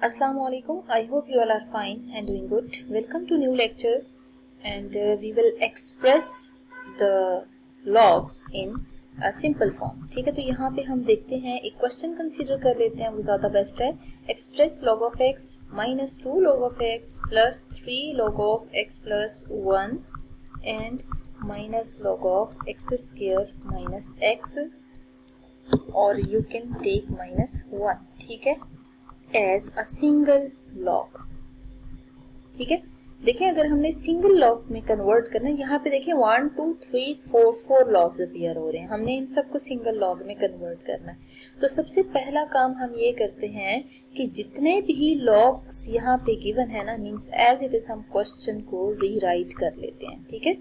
Assalamu alaikum. I hope you all are fine and doing good. Welcome to new lecture and we will express the logs in a simple form. ठीक है, तो यहाँ पे हम देखते हैं एक क्वेश्चन कंसीडर कर लेते हैं, वो ज़्यादा बेस्ट है. Express log of x minus 2 log of x plus 3 log of x plus 1 and minus log of x square minus x और you can take minus 1. ठीक है, एज अ सिंगल लॉग. ठीक है, देखिए अगर हमने सिंगल लॉग में convert करना है, यहाँ पे देखिए 1 2 3 4 लॉग्स अपीयर हो रहे हैं, हमने इन सबको सिंगल लॉग में कन्वर्ट करना है. तो सबसे पहला काम हम ये करते हैं कि जितने भी लॉग्स यहाँ पे गिवन है ना, मींस एज इट इज, हम क्वेश्चन को रीराइट कर लेते हैं. ठीक है,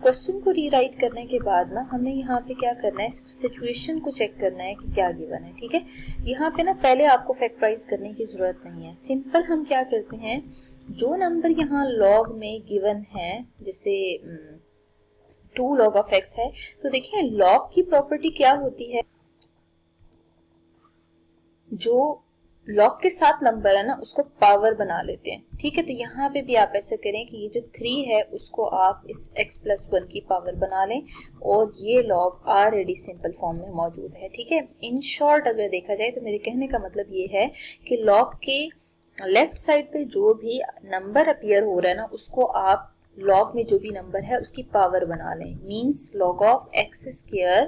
क्वेश्चन को रीराइट करने के बाद ना हमने यहाँ पे क्या करना है, सिचुएशन को चेक करना है कि क्या गिवन है. ठीक है, यहाँ पे ना पहले आपको फैक्टराइज करने की जरूरत नहीं है. सिंपल हम क्या करते हैं, जो नंबर यहाँ लॉग में गिवन है, जैसे 2 log of x है, तो देखिए लॉग की प्रॉपर्टी क्या होती है, जो लॉग के साथ नंबर है ना उसको पावर बना लेते हैं. ठीक है, तो यहाँ पे भी आप ऐसा करें कि ये जो 3 है उसको आप इस x plus 1 की पावर बना लें और ये लॉग ऑलरेडी सिंपल फॉर्म में मौजूद है. ठीक है, इन शॉर्ट अगर देखा जाए तो मेरे कहने का मतलब ये है कि लॉग के लेफ्ट साइड पे जो भी नंबर अपीयर हो रहा है ना, उसको आप लॉग में जो भी नंबर है उसकी पावर बना लें. Means log of x square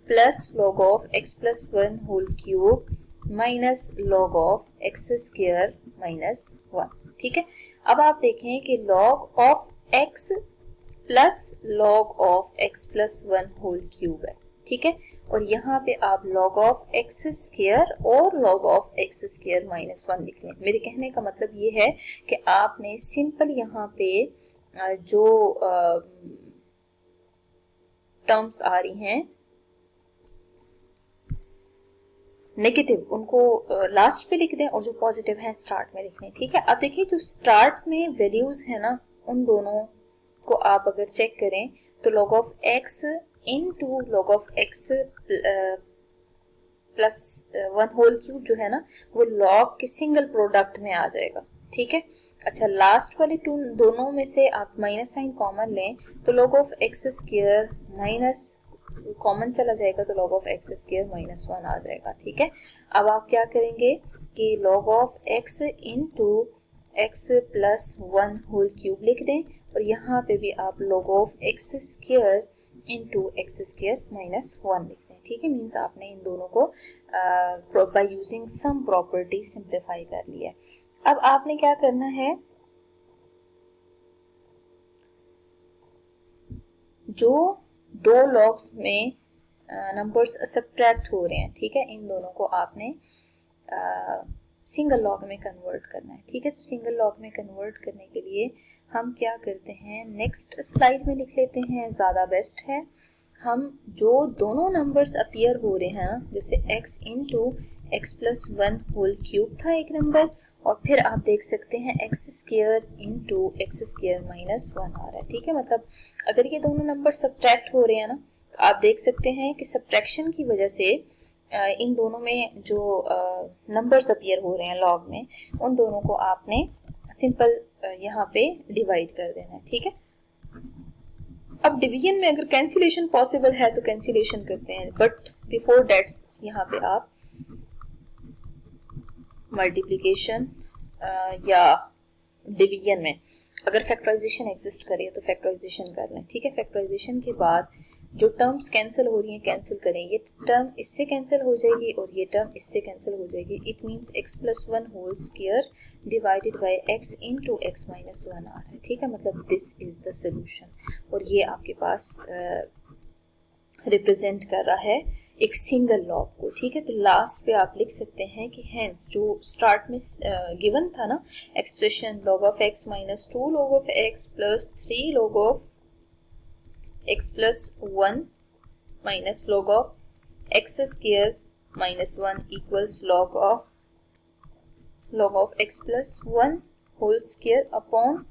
plus log of x plus 1 whole cube minus log of x square minus 1. ठीक है, अब आप देखें कि log of x plus log of x plus 1 whole cube है. ठीक है, और यहाँ पे आप log ऑफ एक्स स्क्वायर और log of x square minus 1 लिख लें. मेरे कहने का मतलब ये है कि आपने सिंपल यहाँ पे जो टर्म्स आ रही हैं नेगेटिव, उनको लास्ट पे लिख दें और जो पॉजिटिव है स्टार्ट में लिख लें. ठीक है, अब देखिए जो स्टार्ट में वैल्यूज है ना, उन दोनों को आप अगर चेक करें तो log of x into log of x plus 1 whole cube जो है ना, वो log के सिंगल प्रोडक्ट में आ जाएगा. ठीक है, अच्छा लास्ट वाले दोनों में से आप माइनस साइन कॉमन लें तो log of x square minus common चला जाएगा तो log of x square minus 1 आ जाएगा. ठीक है, अब आप क्या करेंगे कि log of x into x plus 1 whole cube लिख दें और यहाँ पे भी आप log of x square into x square minus 1 लिख दें. ठीक है, मीन्स आपने इन दोनों को by using sum property simplify कर लिया. अब आपने क्या करना है, जो दो लॉग्स में नंबर्स सब्ट्रैक्ट हो रहे हैं, ठीक है, इन दोनों को आपने सिंगल लॉग में कन्वर्ट करना है. ठीक है, तो सिंगल लॉग में कन्वर्ट करने के लिए हम क्या करते हैं, नेक्स्ट स्लाइड में लिख लेते हैं, ज़्यादा बेस्ट है. हम जो दोनों नंबर्स अपीयर हो रहे हैं, जैसे x into x plus 1 whole cube था एक नंबर, और फिर आप देख सकते हैं x square into x square minus 1 आ रहा है. ठीक है, मतलब अगर ये दोनों नंबर सब्ट्रैक्ट हो रहे हैं ना, तो आप देख सकते हैं कि सब्ट्रैक्शन की वजह से इन दोनों में जो नंबर्स अपीयर हो रहे हैं लॉग में, उन दोनों को आपने सिंपल यहाँ पे डिवाइड कर देना है. ठीक है, अब डिवीजन में अगर कैंसिलेशन पॉसिबल है तो कैंसिलेशन करते हैं, बट बिफोर दैट यहाँ पे आप मल्टीप्लिकेशन या डिवीजन में अगर फैक्टराइजेशन एग्जिस्ट करे तो फैक्टराइजेशन कर लें. ठीक है, फैक्टराइजेशन के बाद जो टर्म्स कैंसिल हो रही हैं कैंसिल करें. ये टर्म इससे कैंसिल हो जाएगी और ये टर्म इससे कैंसिल हो जाएगी. It means x plus 1 whole square divided by x into x minus 1 आ रहा है. ठीक है, मतलब दिस इज द सॉल्यूशन, और ये आपके पास रिप्रेजेंट कर रहा है एक सिंगल लॉग को. ठीक है, तो लास्ट पे आप लिख सकते हैं कि हेंस जो स्टार्ट में गिवन था ना expression, log of x minus 2 log of x plus 3 log of x plus 1 minus log of x square minus 1 equals log of x plus 1 whole square upon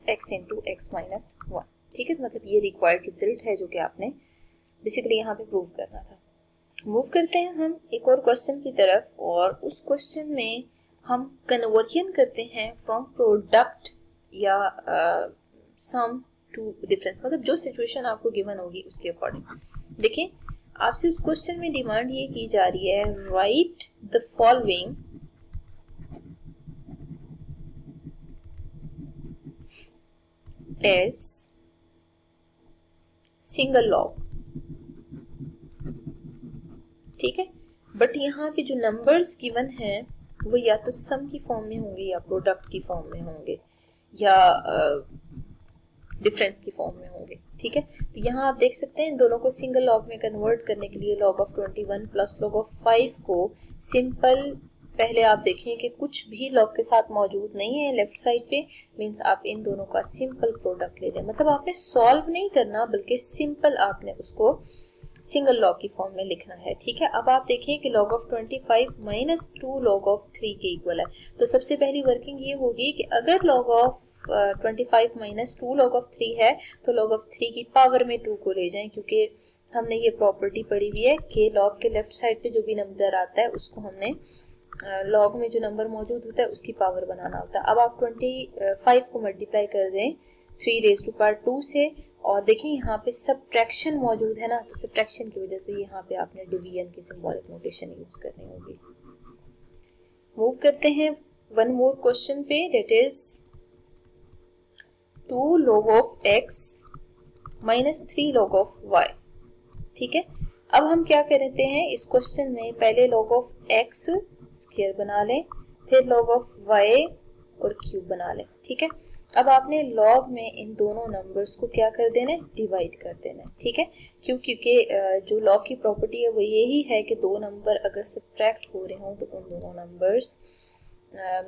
x into x minus 1. ठीक है, तो मतलब ये required result है जो कि आपने basically यहाँ पे प्रूव करना था. मूव करते हैं हम एक और क्वेश्चन की तरफ, और उस क्वेश्चन में हम कन्वर्जन करते हैं फ्रॉम प्रोडक्ट या सम टू डिफरेंस, मतलब जो सिचुएशन आपको गिवन होगी उसके अकॉर्डिंग। देखिए आपसे उस क्वेश्चन में डिमांड ये की जा रही है, write the following as single log. ठीक है, बट यहाँ पे जो नंबर्स गिवन हैं वो या तो सम की फॉर्म में होंगे या प्रोडक्ट की फॉर्म में होंगे या डिफरेंस की फॉर्म में होंगे। ठीक है, तो यहाँ आप देख सकते हैं इन दोनों को सिंगल लॉग में कन्वर्ट करने के लिए log of 21 plus log of 5 को सिंपल, पहले आप देखें कि कुछ भी log के साथ मौजूद नहीं है लेफ्ट साइड पे, मीन्स आप इन दोनों का सिंपल प्रोडक्ट ले लें। मतलब आपने सॉल्व नहीं करना बल्कि सिंपल आपने उसको सिंगल लॉग की फॉर्म में लिखना है। ठीक है, अब आप देखिए कि log of 25 minus 2 log of 3 के इक्वल है। तो सबसे पहली वर्किंग ये होगी कि अगर log of 25 minus 2 log of 3 है तो log of 3 की पावर में 2 को ले जाएं, क्योंकि हमने ये प्रॉपर्टी पढ़ी हुई है कि log के लेफ्ट साइड पे जो भी नंबर आता है उसको हमने log में जो नंबर मौजूद होता है उसकी पावर बनाना होता है। अब आप 25 को मल्टीप्लाई कर दें 3 रेज टू पावर 2 से, और देखिए यहाँ पे सब्ट्रैक्शन मौजूद है ना, तो सब्ट्रैक्शन की वजह से यहाँ पे आपने डिवीजन की सिंबॉलिक नोटेशन यूज करनी होगी। मूव करते हैं वन मोर क्वेश्चन पे, that is 2 log of x minus 3 log of y। ठीक है, अब हम क्या करते हैं इस क्वेश्चन में, पहले log of x स्क्वायर बना लें, फिर log of y और क्यूब बना लें। ठीक है, अब आपने log में इन दोनों नंबर्स को क्या कर देना है, डिवाइड कर देना है। ठीक है, क्योंकि जो log की प्रॉपर्टी है वो यही है कि दो नंबर अगर सब्ट्रैक्ट हो रहे हों तो उन दोनों नंबर्स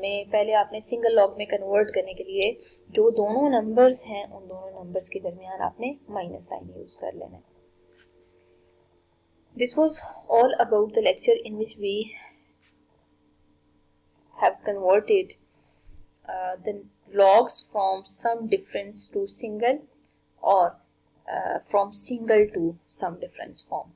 में पहले आपने सिंगल लॉग में कन्वर्ट करने के लिए जो दोनों नंबर्स हैं उन दोनों नंबर्स के दरमियान आपने माइनस साइन यूज कर लेना है। This was all about the lecture in which we have converted the logs from sum difference to single or from single to sum difference form.